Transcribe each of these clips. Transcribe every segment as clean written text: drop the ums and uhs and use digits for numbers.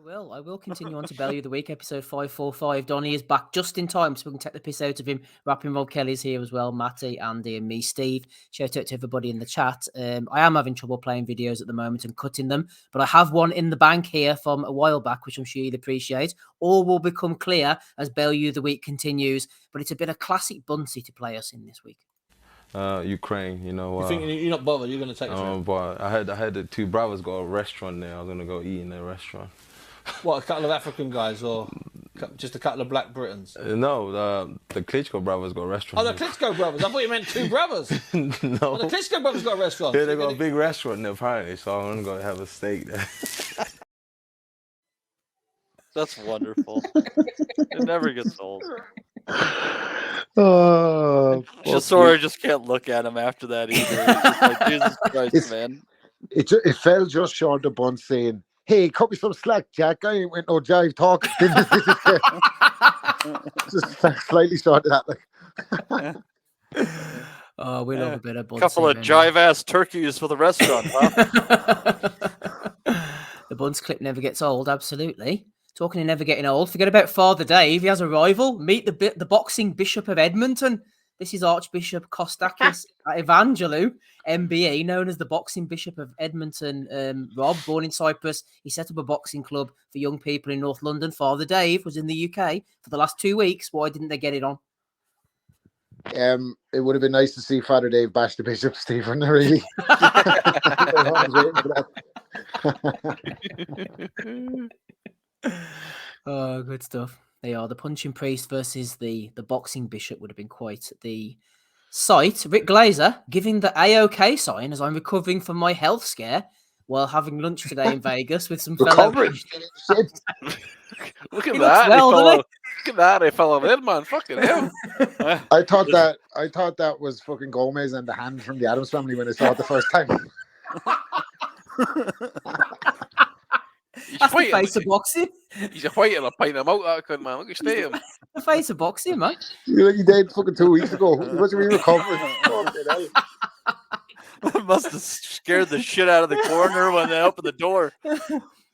I will continue on to Bellew the Week, episode 545. Donnie is back just in time, so we can take the piss out of him. Rapping Rob Kelly's here as well, Matty, Andy, and me, Steve. Shout out to everybody in the chat. I am having trouble playing videos at the moment and cutting them, but I have one in the bank here from a while back, which I'm sure you'd appreciate. All will become clear as Bellew the Week continues, but it's a bit of classic Bunsey to play us in this week. Ukraine, you know. You think you're not bothered? You're going to take us? But I had the two brothers got a restaurant there. I was going to go eat in their restaurant. What, a couple of African guys or just a couple of black Britons? No, the Klitschko brothers got a restaurant. Oh, the Klitschko brothers. I thought you meant two brothers. No. Oh, the Klitschko brothers got a restaurant. Yeah, they got a big restaurant there apparently, so I'm going to go have a steak there. That's wonderful. It never gets old. Oh, Chisora just can't look at him after that either. It's just like, Jesus Christ, man. It fell just short of Bun saying, "Hey, cut me some slack, Jack. I ain't with no jive talk." Just slightly short of that. Like. Oh, we love a bit of Bunsey. Couple of jive-ass turkeys for the restaurant, huh? The Buns clip never gets old, absolutely. Talking of never getting old, forget about Father Dave. He has a rival. Meet the boxing Bishop of Edmonton. This is Archbishop Kostakis Evangelou, MBE, known as the boxing Bishop of Edmonton. Rob, born in Cyprus, he set up a boxing club for young people in North London. Father Dave was in the UK for the last 2 weeks. Why didn't they get it on? It would have been nice to see Father Dave bash the Bishop, Stephen, really. Oh, good stuff. They are the punching priest versus the boxing bishop would have been quite the sight. Rick Glazer giving the AOK sign as I'm recovering from my health scare while having lunch today in Vegas with some fellow. Look at that! Look at that! He fell over there, man. Fucking hell! I thought that was fucking Gomez and the hand from the Addams Family when I saw it the first time. That's the face of boxing. He's a fighter, a pint him out, that cunt, man. Look at him. The face of boxing, man. He died fucking 2 weeks ago. He wasn't even recovering. Must have scared the shit out of the coroner when they opened the door.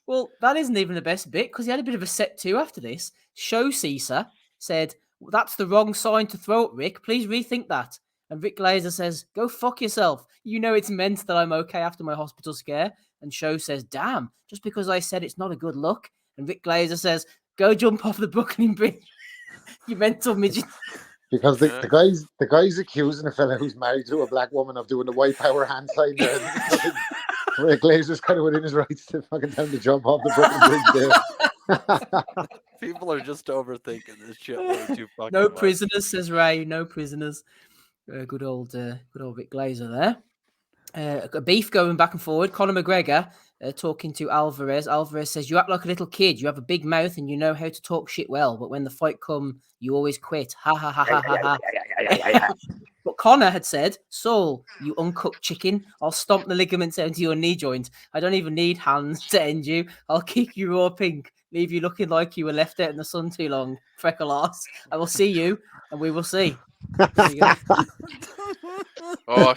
Well, that isn't even the best bit because he had a bit of a set too after this. Show Caesar said, "That's the wrong sign to throw at Rick. Please rethink that." And Rick Glazer says, "Go fuck yourself. You know it's meant that I'm okay after my hospital scare." And Show says, "Damn, just because I said it's not a good look." And Rick Glazer says, "Go jump off the Brooklyn Bridge, you mental midget." Because the guy's accusing a fella who's married to a black woman of doing the white power hand sign there. Rick Glazer's kind of within his rights to fucking tell him to jump off the Brooklyn Bridge there. People are just overthinking this shit way too fucking No much. prisoners, says Ray. No prisoners. Good old Rick Glazer there. A beef going back and forward. Conor McGregor talking to Alvarez. Alvarez says, "You act like a little kid. You have a big mouth and you know how to talk shit well. But when the fight come, you always quit. Ha ha ha ha ha ha." But Conor had said, "Saul, you uncooked chicken. I'll stomp the ligaments out into your knee joint. I don't even need hands to end you. I'll kick you raw pink. Leave you looking like you were left out in the sun too long. Freckle ass. I will see you and we will see." There you go. Oh, I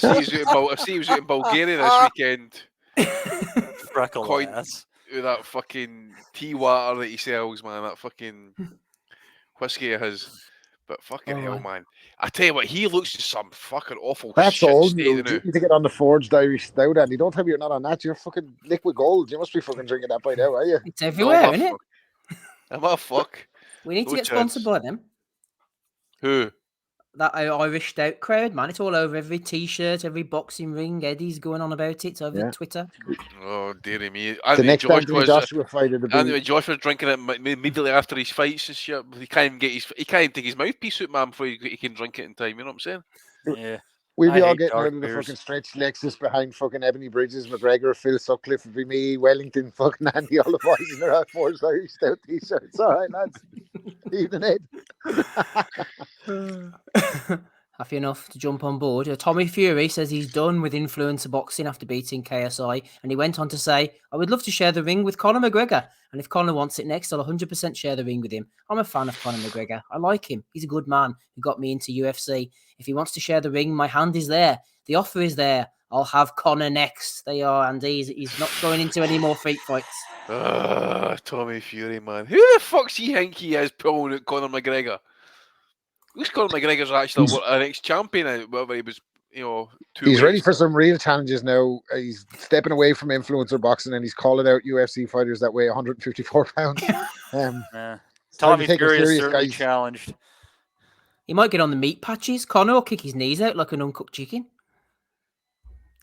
see he was in Bulgaria this weekend. Freckle ass. With that fucking tea water that he sells, man. That fucking whiskey of his. But fucking hell, man. I tell you what, he looks just some fucking awful That's shit all. state, You need to get on the forged Irish stout, and you don't tell me you're not on that. You're fucking liquid gold. You must be fucking drinking that by now, are you? It's everywhere, isn't it? I'm a fuck. We need to get sponsored by them. Who? That Irish stout crowd, man. It's all over every t-shirt, every boxing ring. Eddie's going on about it over Twitter. Oh, dearie me. The next Joshua fight of the Anyway, Josh was drinking it immediately after his fights and shit. He can't even take his mouthpiece out, man, before he can drink it in time. You know what I'm saying? Yeah. We'll be all getting out of the fucking stretch Lexus behind fucking Ebony Bridges, McGregor, Phil Sutcliffe, would be me, Wellington, fucking Andy, all the boys in their forged Irish stout t-shirts. All right, lads. Evening, Ed. Happy enough to jump on board. Tommy Fury says he's done with influencer boxing after beating KSI, and he went on to say, "I would love to share the ring with Conor McGregor, and if Conor wants it next, I'll 100% share the ring with him. I'm a fan of Conor McGregor. I like him. He's a good man who got me into UFC. If he wants to share the ring, my hand is there. The offer is there. I'll have Conor next." They are, and he's not going into any more freak fights. Tommy Fury, man. Who the fuck's he think he is pulling out Conor McGregor? At least Conor McGregor's actually an ex-champion, whatever he was, 2 He's ready weeks for ago. some real challenges now. He's stepping away from influencer boxing and he's calling out UFC fighters that weigh 154 pounds. Tommy take him Fury is serious, certainly guys. challenged. He might get on the meat patches. Conor will kick his knees out like an uncooked chicken.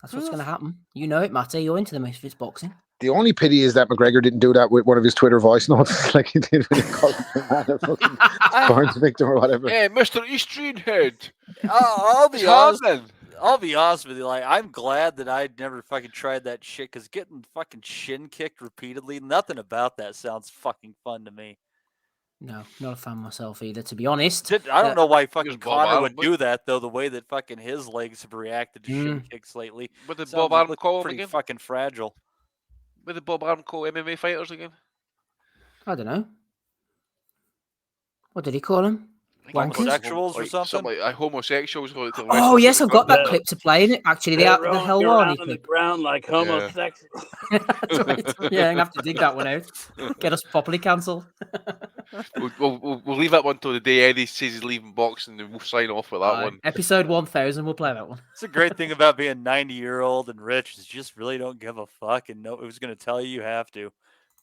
That's what's going to happen. You know it, Matty. You're into the misfits boxing. The only pity is that McGregor didn't do that with one of his Twitter voice notes like he did when he called the man a fucking Barnes victim or whatever. Hey, Mr. Eastern Head. I'll be What's honest. happening? I'll be honest with you. Like, I'm glad that I'd never fucking tried that shit because getting fucking shin kicked repeatedly, nothing about that sounds fucking fun to me. No, not a fan myself either, to be honest. I don't know why fucking Bob Conor would Arum, do that, though, the way that fucking his legs have reacted to shin kicks lately. What did Sounds Bob Arum look call him pretty again? fucking fragile. What did Bob Arum call MMA fighters again? I don't know. What did he call him? Homosexuals or something? Like homosexuals. Like Oh, yes, I've got that clip to play in it. Actually, the Hell Warney on the clip. ground like homosexual. That's right. Yeah, I'm going to have to dig that one out. Get us properly cancelled. We'll leave that one till the day Eddie says he's leaving boxing and we'll sign off with that one. Episode 1000, we'll play that one. It's a great thing about being 90-year-old and rich is you just really don't give a fuck and know who's going to tell you have to.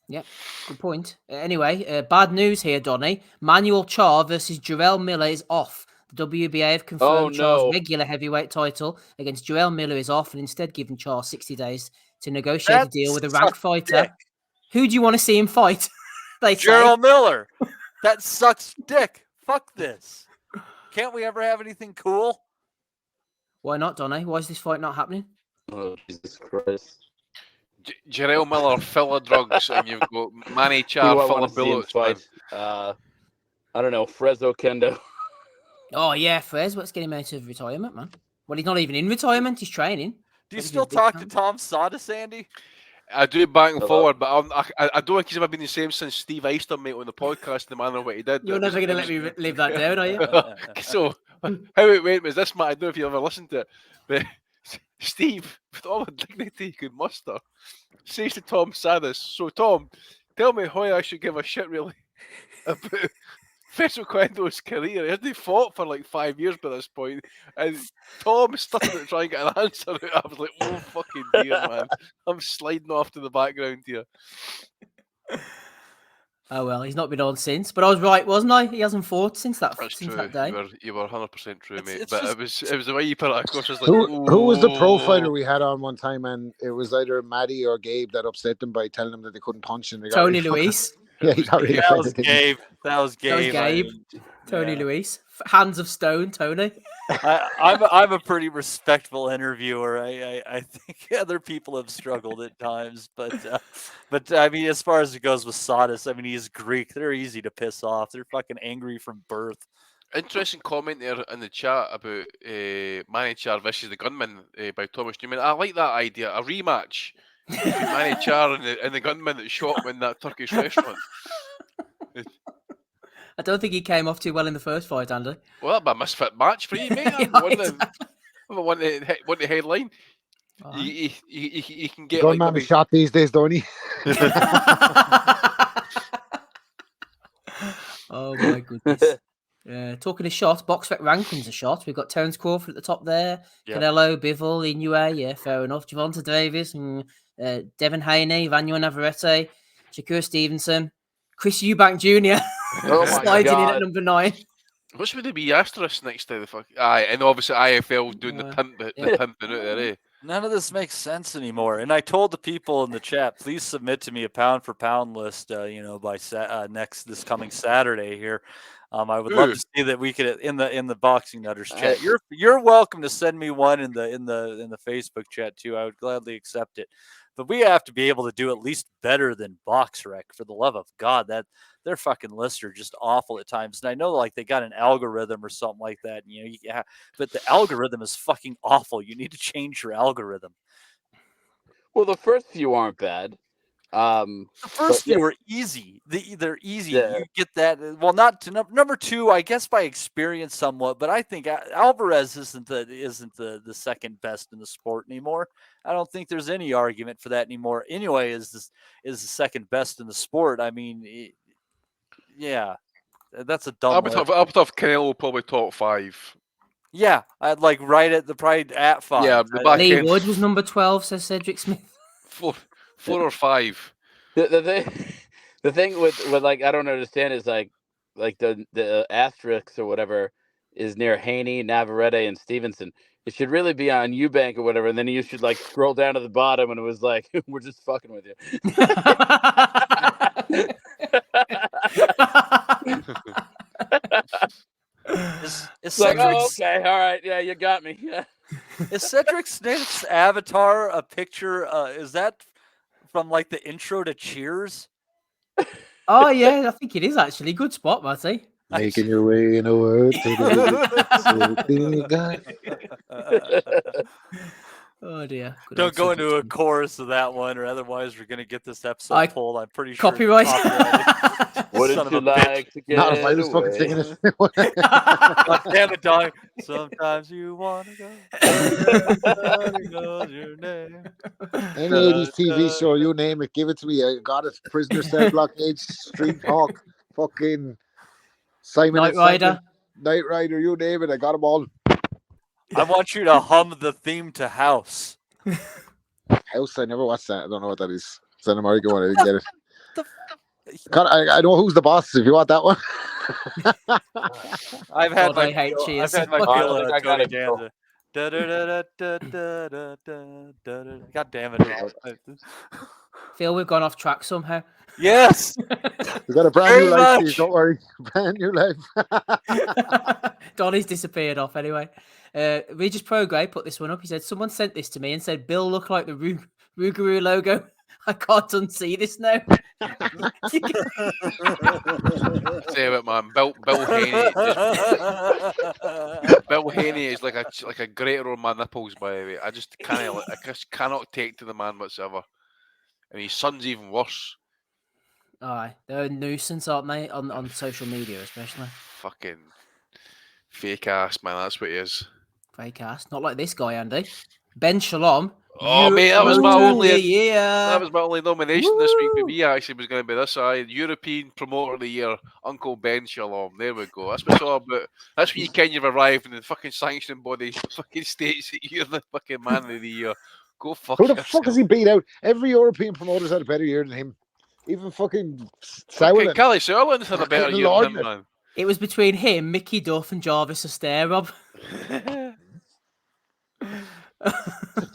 Yep, good point. Anyway, bad news here, Donny. Manuel Charr versus Jarrell Miller is off. The WBA have confirmed Charr's regular heavyweight title against Jarrell Miller is off and instead given Charr 60 days to negotiate a deal with a ranked fighter. Dick. Who do you want to see him fight? They say. Jarrell Miller. That sucks dick. Fuck this. Can't we ever have anything cool? Why not, Donny? Why is this fight not happening? Oh, Jesus Christ. Jarrell Miller, full of drugs, and you've got Manny Char, full of bullets. I don't know, Fresno Kendo. Oh, yeah, Frez. Let's get him out of retirement, man. Well, he's not even in retirement. He's training. Do you still talk to Tom Sodus, Andy? I do back and forward, but I don't think he's ever been the same since Steve Eister, mate, on the podcast, the manner what he did. You're never going to let me live that down, are you? So, how it went was this, Matt. I don't know if you ever listened to it, but Steve, with all the dignity he could muster, says to Tom Sadis, so Tom, tell me how I should give a shit, really, about Fetzel Quendo's career. He hasn't fought for like 5 years by this point, and Tom started to try and get an answer out. I was like, oh fucking dear, man. I'm sliding off to the background here. Oh well, he's not been on since, but I was right, wasn't I? He hasn't fought since that day. You were 100% true, mate. But it was the way you put it across. Like, who was the pro fighter we had on one time, and it was either Maddie or Gabe that upset them by telling them that they couldn't punch, and they got Tony Luis. Yeah, he got really That was Gabe. That was Gabe. Tony Luis. Hands of stone, Tony. I'm a pretty respectful interviewer. I think other people have struggled at times, but I mean, as far as it goes with Sodus, I mean, he's Greek. They're easy to piss off. They're fucking angry from birth. Interesting comment there in the chat about Manny Char versus the Gunman by Thomas Newman. I like that idea. A rematch between Manny Char and the gunman that shot him in that Turkish restaurant. I don't think he came off too well in the first fight, Andy. Well, that'd be a misfit match for you, mate. One the headline. You can get gunman is shot these days, don't he? Oh my goodness. Talking of shots, box rec rankings are shot. We've got Terence Crawford at the top there. Yep. Canelo, Bivol, Inoue, yeah, fair enough. Gervonta Davis, and Devin Haney, Vanu Navarrete, Shakur Stevenson, Chris Eubank Jr. sliding in at number 9. What should it be asterisk next to the fuck? Aye, and obviously IFL doing the pimping out there, eh? None of this makes sense anymore. And I told the people in the chat, please submit to me a pound for pound list, by this coming Saturday here. I would love to see that we could in the Boxing Nutters chat. You're welcome to send me one in the Facebook chat too. I would gladly accept it. But we have to be able to do at least better than BoxRec, for the love of God. That their fucking lists are just awful at times. And I know like they got an algorithm or something like that. But the algorithm is fucking awful. You need to change your algorithm. Well, the first few aren't bad. The first But, few are easy. They're easy. Yeah. You get that. Well, not to number two, I guess by experience somewhat, but I think Alvarez isn't the second best in the sport anymore. I don't think there's any argument for that anymore. Anyway, is the second best in the sport. I mean, yeah, that's a dumb list. I would have Canelo probably top 5. Yeah, I'd like probably at 5. Yeah, the back Lee end, Wood was number 12, says Cedric Smith. 4 or 5. The thing with like I don't understand is like the asterisks or whatever is near Haney, Navarrete, and Stevenson. It should really be on Eubank or whatever, and then you should like scroll down to the bottom, and it was like we're just fucking with you. Is It's like, Cedric's, okay, all right, yeah, you got me. Yeah. is Cedric Smith's avatar a picture? Is that from like the intro to Cheers? Oh, yeah, I think it is actually. Good spot, Matty. Making your way in a world to the Oh, dear. Good Don't old go Cedric into a Smith. chorus of that one, or otherwise we're gonna get this episode I- pulled. I'm pretty sure. Copyright. It's copyrighted. Wouldn't Son of you a bitch. like to get Not if I was fucking away? singing it. God damn it, dog. Sometimes you wanna go. Everybody knows your name. Any 80s TV show, you name it, give it to me. I got it. Prisoner Cell Block H, Street Hawk, fucking Simon Knight and Simon, Rider. Knight Rider, you name it, I got them all. I want you to hum the theme to House. House, I never watched that. I don't know what that is. It's an American one. I didn't get it. I know who's the boss if you want that one. I've had God, I my hate fill- Cheers. I've had my Oh, I fill think of I got Tony it, Phil. Danza. Da-da-da-da-da-da-da-da-da. God damn it. Phil, we've gone off track somehow. Yes. We got a brand new Very life, much. Steve, don't worry. Brand new life. Donnie's disappeared off anyway. Regis Progray put this one up. He said, someone sent this to me and said, Bill looked like the Rougarou logo. I can't unsee this now. Say it, man. Bill Haney is like a grater on my nipples. By the way, I just cannot take to the man whatsoever, and his son's even worse. Aye, they're a nuisance, aren't they? On social media, especially. Fucking fake ass, man. That's what he is. Fake ass. Not like this guy, Andy. Ben Shalom. Oh, mate, that was my Promoter of only. the year. That was my only nomination this week for me. Actually, was going to be this European Promoter of the Year, Uncle Ben Shalom. There we go. That's what it's all about. That's when you can you've arrived and the fucking sanctioning body fucking states that you're the fucking man of the year. Go fuck Who the yourself. fuck has he beat out? Every European promoter's had a better year than him. Even fucking Fucking Sauerland. Callie Sutherland's had a better Fucking year Lord. than him, man. It was between him, Mickey Duff, and Jarvis Astaire, Rob.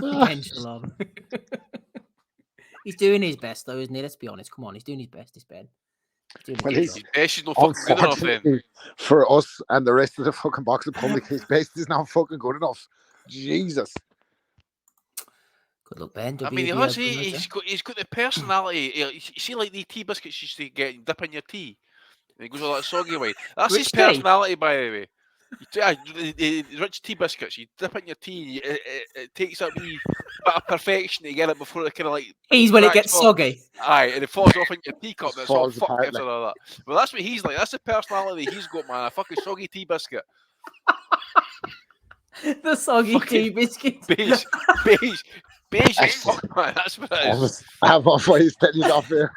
Ben Shalom. He's doing his best, though, isn't he? Let's be honest. Come on, he's doing his best, this Ben. He's doing Well, his he's- job. His best is not fucking good enough then. Unfortunately, for us and the rest of the fucking boxing public, his best is not fucking good enough. Jesus. Good luck, Ben. I mean, he WBO has, promoter. he's got the personality. You see, like the tea biscuits you used to get, dip in your tea. And he goes all that soggy way. That's Which his tea? personality, by the way. Rich tea biscuits, you dip in your tea, it takes that wee bit of perfection to get it before it kind of like. He's when it cracks gets off. soggy. Aye, and it falls off in your teacup. That's all Falls apart, fucked and all that. Well, that's what he's like. That's the personality he's got, man. A fucking soggy tea biscuit. The soggy Fucking tea biscuit. Beige as fuck, man. That's what it is. I'm off why he's telling you off there.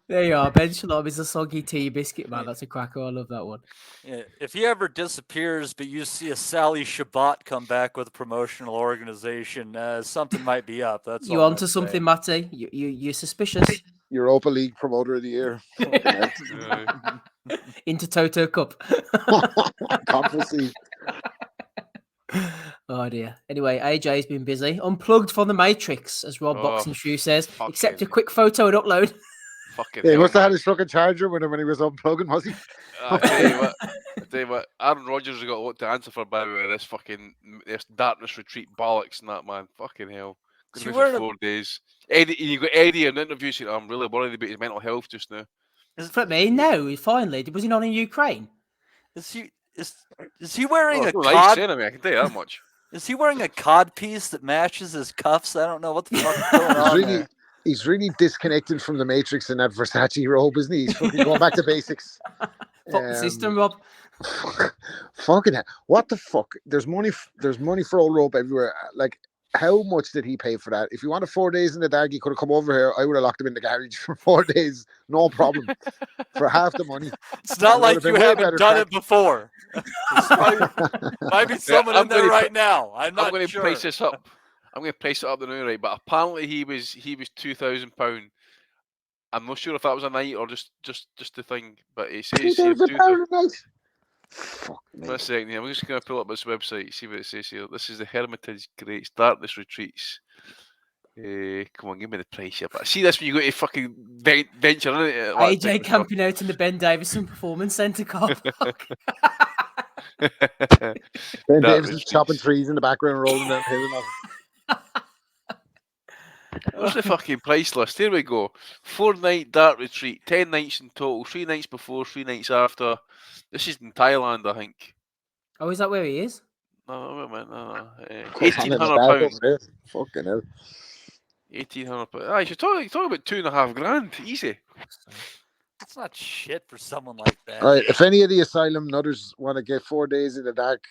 There you are. Ben Shalom is a soggy tea biscuit, man. That's a cracker. I love that one. Yeah, if he ever disappears, but you see a Sally Shabbat come back with a promotional organization, something might be up. That's You all I'm onto saying. something, Matty? You're suspicious. Europa League Promoter of the Year. Into Toto Cup. Conference League. Oh dear. Anyway, AJ's been busy. Unplugged from the Matrix, as Rob Oh, Boxing Shoe says. Except a fucking- quick photo and upload. Fucking Yeah, he hell, must have had man. his fucking charger when he was unplugging, was he? I tell you what, Aaron Rodgers has got a lot to answer for by the way. This darkness retreat bollocks and that, man. Fucking hell. Is Gonna he be for wearing a- 4 days. Eddie, you got Eddie in an interview saying, I'm really worried about his mental health just now. For me, no. Finally, was he not in Ukraine? Is he wearing Oh, a it's not nice cod? saying, I mean, I can tell you that much. Is he wearing a cod piece that matches his cuffs? I don't know what the fuck is going on there. He's really disconnected from the Matrix in that Versace robe, isn't he? He's fucking going back to basics. Fuck the system, Rob. Fucking hell. What the fuck? There's money for old rope everywhere. Like, how much did he pay for that? If you wanted 4 days in the dark, he could have come over here. I would have locked him in the garage for 4 days, no problem. For half the money. It's not It like would've you been way haven't better done crack. it before. Might be someone in there right now. I'm not going to sure. price this up. I'm going to price it up now, right? But apparently he was £2,000. I'm not sure if that was a night or just the thing, but it says here £2,000 a night. Fuck me. One second here. I'm just going to pull up this website, see what it says here. This is the Hermitage Greats Darkness Retreats. Come on, give me the price here. But see this when you go to fucking venture in it. AJ camping out in the Ben Davison Performance Centre car park. Ben Davison's chopping trees in the background, rolling down hill and all. What's the fucking price list? Here we go. 4-night dark retreat, 10 nights in total, 3 nights before, 3 nights after. This is in Thailand, I think. Oh, is that where he is? No, wait a minute, no. £1,800. Fucking hell. £1,800. Ah, you're talking about $2,500. Easy. That's not shit for someone like that. All right, if any of the asylum nutters want to get 4 days in the dark,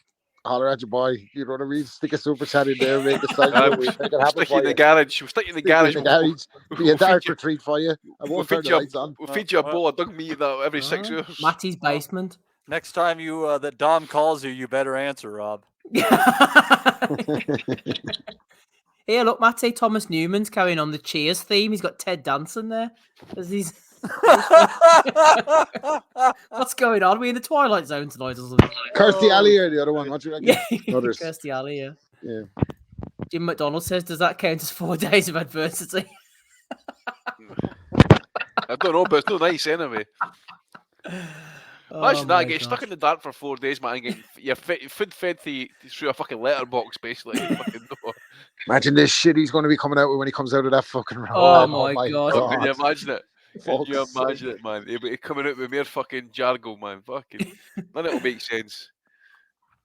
holler at your boy. You know what I mean? Stick a super chat in there, make a side we make it happen Stick for in the you. garage. We'll stick in the garage. Be a dark retreat for you. I won't turn the lights on. We'll feed you a bowl of dug meat every 6 hours. Matty's basement. Next time that Dom calls you, you better answer, Rob. Here, look, Matty, Thomas Newman's carrying on the Cheers theme. He's got Ted Danson there. As he's... What's going on? Are we in the Twilight Zone tonight or something? Kirstie Alley or the other one? What do you reckon? Yeah, Nutters. Kirstie Alley, Yeah. Jim McDonald says, does that count as 4 days of adversity? I don't know, but it's no nice anyway. Imagine that, get stuck in the dark for 4 days, man, and get your food fed through a fucking letterbox, basically. Imagine this shit he's going to be coming out with when he comes out of that fucking room. Oh my God. Can you imagine it? Can you Fuck's imagine it, man? He'll be coming out with mere fucking jargon, man. Fucking none of it'll make sense.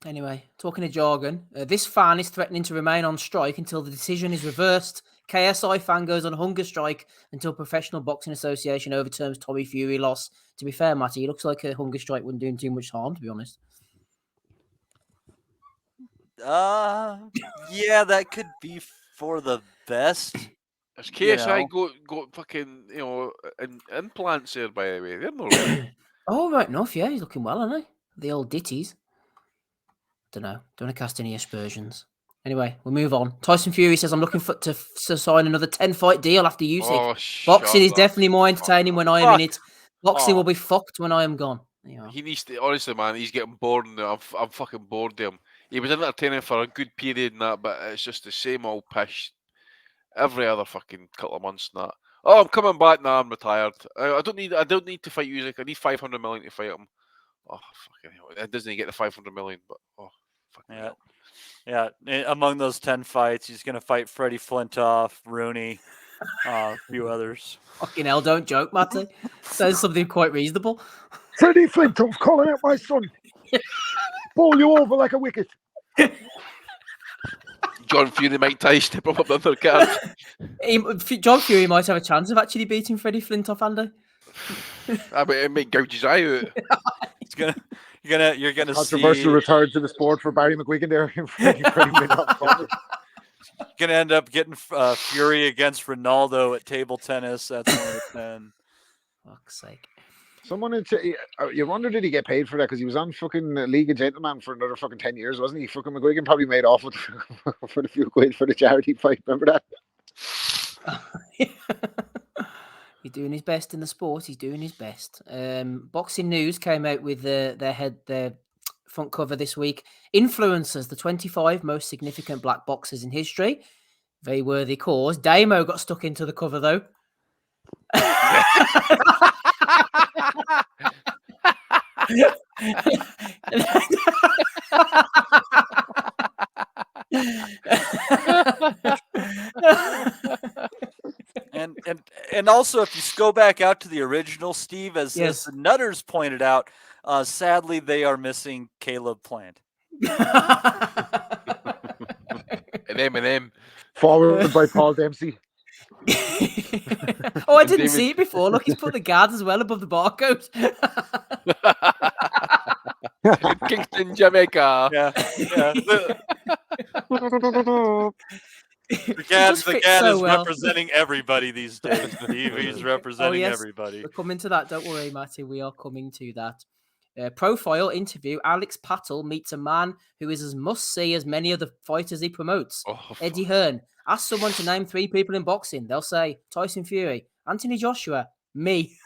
Anyway, talking of jargon, this fan is threatening to remain on strike until the decision is reversed. KSI fan goes on hunger strike until Professional Boxing Association overturns Tommy Fury loss. To be fair, Matty, it looks like a hunger strike wouldn't do him too much harm, to be honest. Yeah, that could be for the best. Is KSI got fucking implants there, by the way? They're not right. Oh, right enough, yeah, he's looking well, isn't he? The old ditties. Don't know. Don't want to cast any aspersions. Anyway, we'll move on. Tyson Fury says, I'm looking to sign another 10-fight deal after Usyk. Boxing is definitely more entertaining when I am in it. Boxing will be fucked when I am gone. He needs to, honestly, man, he's getting bored now. I'm fucking bored of him. He was entertaining for a good period and that, but it's just the same old pish every other fucking couple of months and that. Oh, I'm coming back now, I'm retired. I don't need to fight Usyk. I need 500 million to fight him. Oh, fucking hell. It doesn't get the 500 million, but fucking hell. Yeah, among those 10 fights, he's going to fight Freddie Flintoff, Rooney, a few others. Fucking hell, don't joke, Matty. Says something quite reasonable. Freddie Flintoff calling out my son. Ball you over like a wicket. John Fury, Mike Tyson, step up the undercard. John Fury might have a chance of actually beating Freddie Flintoff, Andy. I bet it might gouge his eye out. You're gonna controversial see return to the sport for Barry McGuigan there. Gonna end up getting Fury against Ronaldo at table tennis. That's 1 of 10. Fuck's sake. Someone you wonder, did he get paid for that? Because he was on fucking League of Gentlemen for another fucking 10 years, wasn't he? Fucking McGuigan probably made off with for the few quid for the charity fight. Remember that? He's doing his best in the sport. He's doing his best. Boxing News came out with their front cover this week. Influencers, the 25 most significant black boxers in history. Very worthy cause. Damo got stuck into the cover though. And also, if you go back out to the original, Steve, as the Nutters pointed out, sadly they are missing Caleb Plant. and Eminem. Forward by Paul Dempsey. Oh, I And didn't David- see it before. Look, he's put the guards as well above the barcode. In Kingston, Jamaica. Yeah, yeah. The It Gad, just the fits Gad so is well. representing everybody these days. He's representing yes. everybody. We're coming to that. Don't worry, Matty. We are coming to that. Profile interview. Alex Pattel meets a man who is as must-see as many of the fighters he promotes. Oh, Eddie Hearn. Ask someone to name 3 people in boxing. They'll say Tyson Fury, Anthony Joshua, me.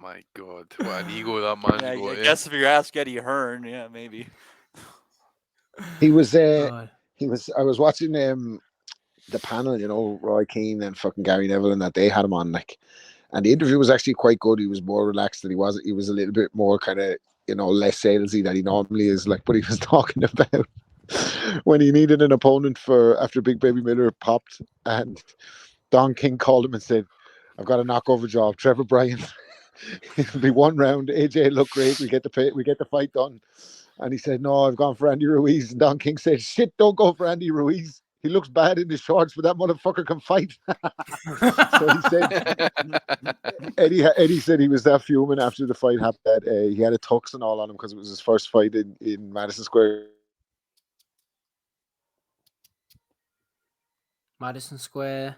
my God, what an ego that man's Yeah, got. I guess if you ask Eddie Hearn, yeah, maybe. He was Oh, I was watching the panel, you know, Roy Keane and fucking Gary Neville, and that they had him on, like, and the interview was actually quite good. He was more relaxed than he was. He was a little bit more kind of, you know, less salesy than he normally is. Like, but he was talking about when he needed an opponent for after Big Baby Miller popped, and Don King called him and said, "I've got a knockover job, Trevor Bryan. It'll be 1 round. AJ look great. We get the fight done." And he said, "No, I've gone for Andy Ruiz." And Don King said, "Shit, don't go for Andy Ruiz. He looks bad in his shorts, but that motherfucker can fight." So he said, Eddie said he was that fuming after the fight happened that he had a tux and all on him because it was his first fight in Madison Square. Madison Square.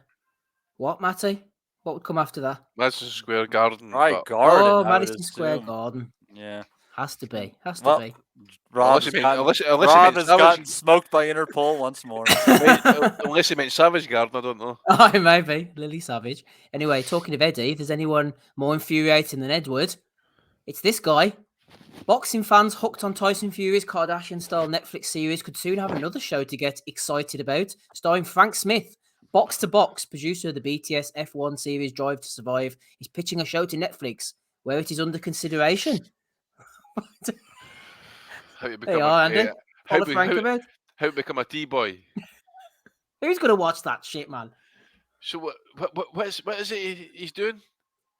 What, Matty? What would come after that? Madison Square Garden. Right, but- Garden. Oh, I would Madison Square assume. Garden. Yeah. Has to be. Has to Well, be. Rob Unless he meant- unless he Rob meant has Savage- gotten smoked by Interpol once more. Unless he meant Savage Garden, I don't know. Oh, maybe. Lily Savage. Anyway, talking of Eddie, if there's anyone more infuriating than Edward, it's this guy. Boxing fans hooked on Tyson Fury's Kardashian-style Netflix series could soon have another show to get excited about, starring Frank Smith. Box to Box, producer of the BTS F1 series Drive to Survive, is pitching a show to Netflix where it is under consideration. How to There become you are, Andy. how Follow to- Frank how- about. how to become a T-boy. Who's going to watch that shit, man? So what is it he's doing?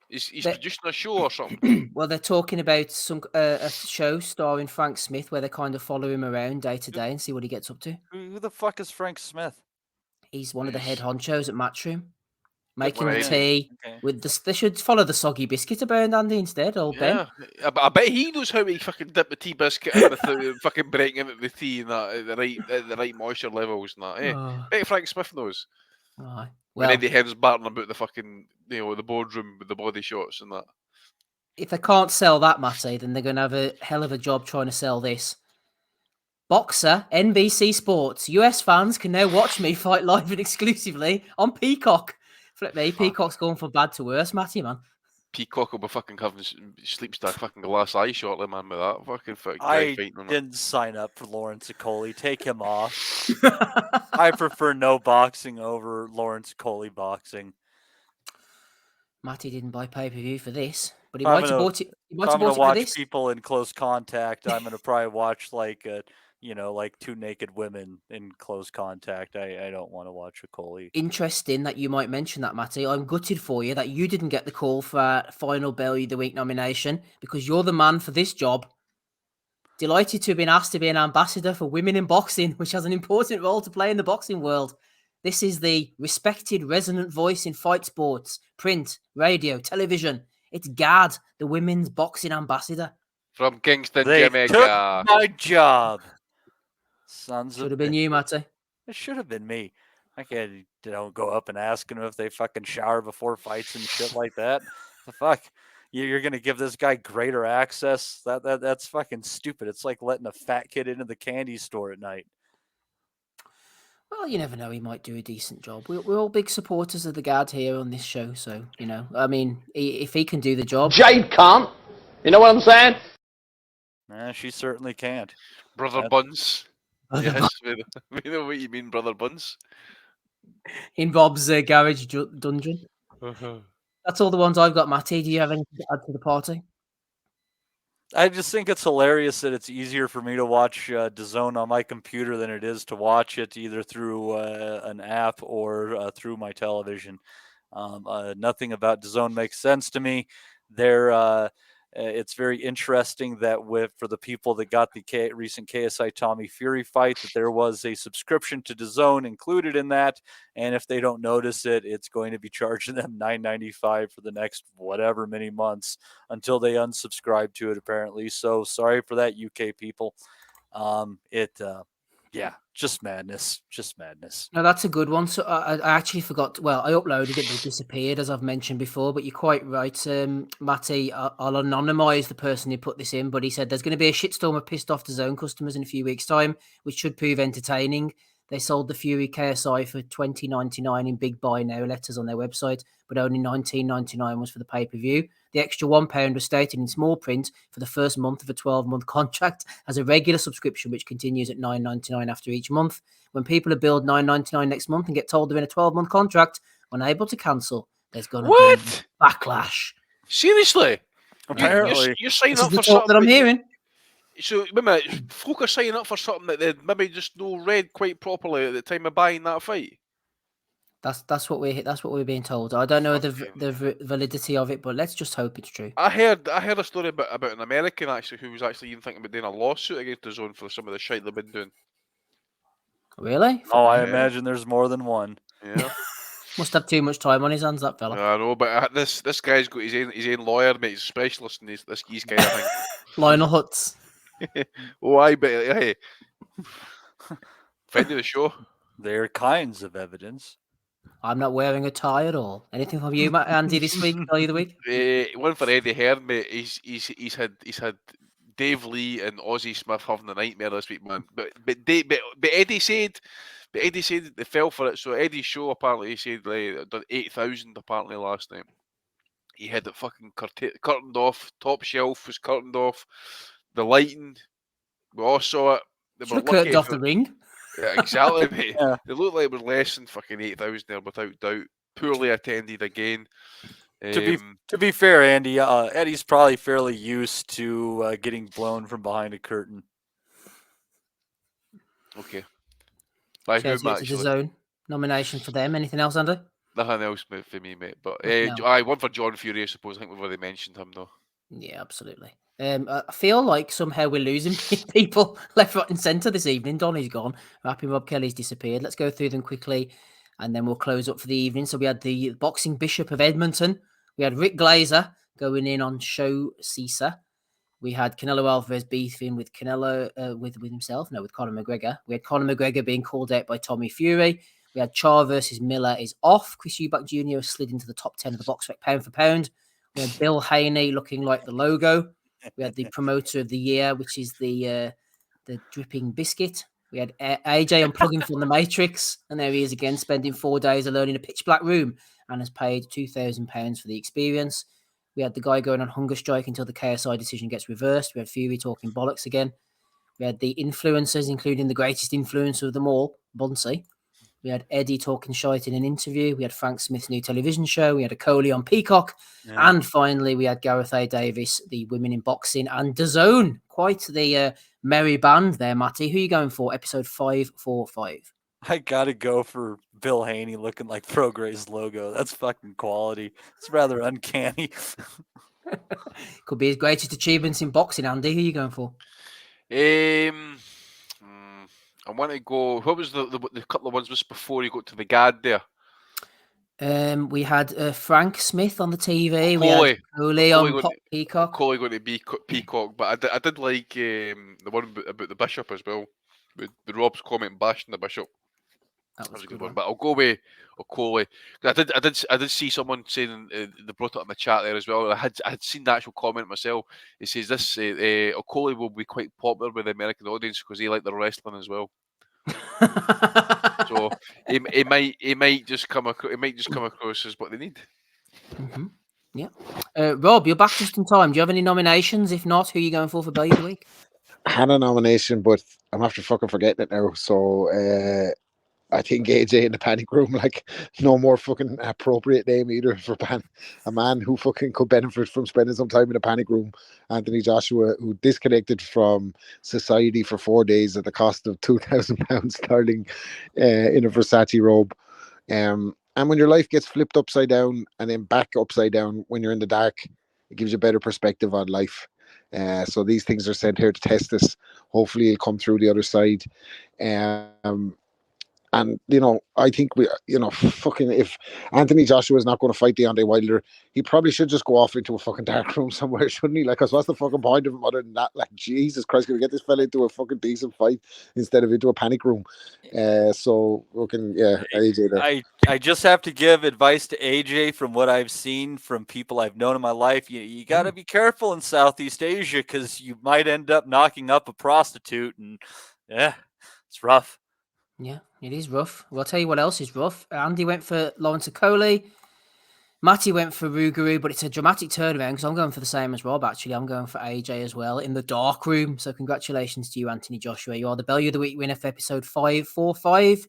He's That- producing a show or something. Well, they're talking about some a show starring Frank Smith where they kind of follow him around day to day and see what he gets up to. Who the fuck is Frank Smith? He's one of the head He's- honchos at Matchroom, making one the of tea Okay. with the. They should follow the soggy biscuit around Andy instead, old Ben. Yeah, I bet he knows how to fucking dip the tea biscuit in without fucking breaking into the tea and that at the right moisture levels and that. Eh? Oh, Bet Frank Smith knows. aye. When Well, Eddie Hearn's barting about the fucking, you know, the boardroom with the body shots and that. if they can't sell that, Matty, then they're going to have a hell of a job trying to sell this. Boxer, NBC Sports. US fans can now watch me fight live and exclusively on Peacock. Flip me, Peacock's going from bad to worse, Matty, man. Peacock will be fucking having sleeps to a fucking glass eye shortly, man, with that fucking guy I fighting on it. didn't sign up for Lawrence Okoli. Take him off. I prefer no boxing over Lawrence Okoli boxing. Matty didn't buy pay-per-view for this, but he I'm might have gonna- bought it. He If might I'm have gonna bought it for watch this. people in close contact, I'm gonna probably watch like like 2 naked women in close contact. I don't want to watch Okoli. Interesting that you might mention that, Matty. I'm gutted for you that you didn't get the call for final Bellew of the Week nomination because you're the man for this job. Delighted to have been asked to be an ambassador for women in boxing, which has an important role to play in the boxing world. This is the respected resonant voice in fight sports, print, radio, television. It's Gad, the women's boxing ambassador. From Kingston, They Jamaica. took my job. Sons Should of have been you, Matty. It should have been me. I can't go up and ask them if they fucking shower before fights and shit like that. The fuck? You're gonna give this guy greater access? That's fucking stupid. It's like letting a fat kid into the candy store at night. Well, you never know. He might do a decent job. We're all big supporters of the Gad here on this show. So, I mean, if he can do the job. Jade can't. You know what I'm saying? She certainly can't. Brother Yep. Buns. Yes, we know what you mean, Brother Buns. In Bob's garage dungeon. That's all the ones I've got, Matty. Do you have anything to add to the party? I just think it's hilarious that it's easier for me to watch DAZN on my computer than it is to watch it either through an app or through my television. Nothing about DAZN makes sense to me. Their It's very interesting that for the people that got the recent KSI Tommy Fury fight, that there was a subscription to DAZN included in that, and if they don't notice it, it's going to be charging them $9.95 for the next whatever many months until they unsubscribe to it, apparently. So sorry for that, UK people. Yeah, just madness. No, that's a good one. So I actually forgot. Well, I uploaded it, but it disappeared, as I've mentioned before. But you're quite right, Matty. I'll anonymise the person who put this in, but he said there's going to be a shitstorm of pissed off DAZN customers in a few weeks' time, which should prove entertaining. They sold the Fury KSI for $20.99 in big buy now letters on their website, but only $19.99 was for the pay-per-view. The extra £1 was stated in small print for the first month of a 12-month contract as a regular subscription, which continues at $9.99 after each month. When people are billed $9.99 next month and get told they're in a 12-month contract, unable to cancel, there's going to be backlash. Seriously? Apparently. You're signing This up is the for talk something that I'm hearing. So, wait a minute, folk are signing up for something that they maybe just no read quite properly at the time of buying that fight. That's what we're being told. I don't know the validity of it, but let's just hope it's true. I heard a story about an American actually who was actually even thinking about doing a lawsuit against DAZN for some of the shit they've been doing. Really? Oh, I imagine there's more than one. Yeah. Must have too much time on his hands, that fella. I know, but this guy's got his own lawyer, mate. He's a specialist in these guy, I think. Lionel Hutz. Oh, I bet. Hey, friend of the show. There are kinds of evidence. I'm not wearing a tie at all. Anything from you, Andy, this week? Value of the week? One for Eddie Hearn, mate. He's had Dave Lee and Ozzie Smith having a nightmare this week, man. But Eddie said they fell for it. So Eddie's show apparently he said done 8,000 apparently last night. He had it fucking curtained off. Top shelf was curtained off. The lighting, we all saw it. They Should have curtained off the ring. Yeah, exactly, mate. Yeah. It looked like it was less than fucking 8,000 there, without doubt. Poorly attended again. To be fair, Andy, Eddie's probably fairly used to getting blown from behind a curtain. Okay. By whom, Chelsea, actually? DAZN nomination for them. Anything else, Andy? Nothing else for me, mate. But No. one for John Fury, I suppose. I think we've already mentioned him, though. Yeah, absolutely. I feel like somehow we're losing people left, right, and centre this evening. Donny's gone. Happy Rob Kelly's disappeared. Let's go through them quickly, and then we'll close up for the evening. So we had the boxing bishop of Edmonton. We had Rick Glazer going in on Show Caesar. We had Canelo Alvarez beefing with Canelo with himself. No, with Conor McGregor. We had Conor McGregor being called out by Tommy Fury. We had Char versus Miller is off. Chris Eubank Jr. slid into the top 10 of the box rec pound for pound. We had Bill Haney looking like the logo. We had the promoter of the year, which is the dripping biscuit. We had AJ unplugging from the Matrix, and there he is again, spending 4 days alone in a pitch black room, and has paid £2,000 for the experience. We had the guy going on hunger strike until the KSI decision gets reversed. We had Fury talking bollocks again. We had the influencers, including the greatest influencer of them all, Bunsey. We had Eddie talking shite in an interview. We had Frank Smith's new television show. We had a Coley on Peacock. Yeah. And finally, we had Gareth A. Davis, the women in boxing, and DAZN. Quite the merry band there, Matty. Who are you going for? Episode 545. I got to go for Bill Haney looking like Progray's logo. That's fucking quality. It's rather uncanny. Could be his greatest achievements in boxing, Andy. Who are you going for? I want to go. What was the couple of ones just before you got to the GAD there? We had Frank Smith on the TV. Coley. We had Coley on Peacock. Coley going to be Peacock, but I did like the one about the Bishop as well. With Rob's comment bashing the Bishop. That was a good one. But I'll go with Coley. I did see someone saying they brought it up in the chat there as well. I had seen the actual comment myself. It says this Coley will be quite popular with the American audience because they like the wrestling as well. So it might just come across as what they need. Mm-hmm. Yeah. Rob, you're back just in time. Do you have any nominations? If not, who are you going for Bellew of the Week? I had a nomination, but I'm after fucking forgetting it now. So I think AJ in the Panic Room, like, no more fucking appropriate name either for a man who fucking could benefit from spending some time in a Panic Room. Anthony Joshua, who disconnected from society for 4 days at the cost of £2,000 sterling in a Versace robe. And when your life gets flipped upside down and then back upside down when you're in the dark, It gives you a better perspective on life. So these things are sent here to test us. Hopefully, he'll come through the other side. And I think fucking if Anthony Joshua is not going to fight Deontay Wilder, he probably should just go off into a fucking dark room somewhere, shouldn't he? Like, 'cause what's the fucking point of him other than that? Like, Jesus Christ, can we get this fella into a fucking decent fight instead of into a panic room? So fucking AJ there. I just have to give advice to AJ from what I've seen from people I've known in my life. You got to be careful in Southeast Asia because you might end up knocking up a prostitute, and it's rough. Yeah, it is rough. Well, I'll tell you what else is rough. Andy went for Lawrence Okoli. Matty went for Rougarou, but it's a dramatic turnaround because I'm going for the same as Rob, actually. I'm going for AJ as well in the dark room. So congratulations to you, Anthony Joshua. You are the Bellew of the Week winner for episode 545.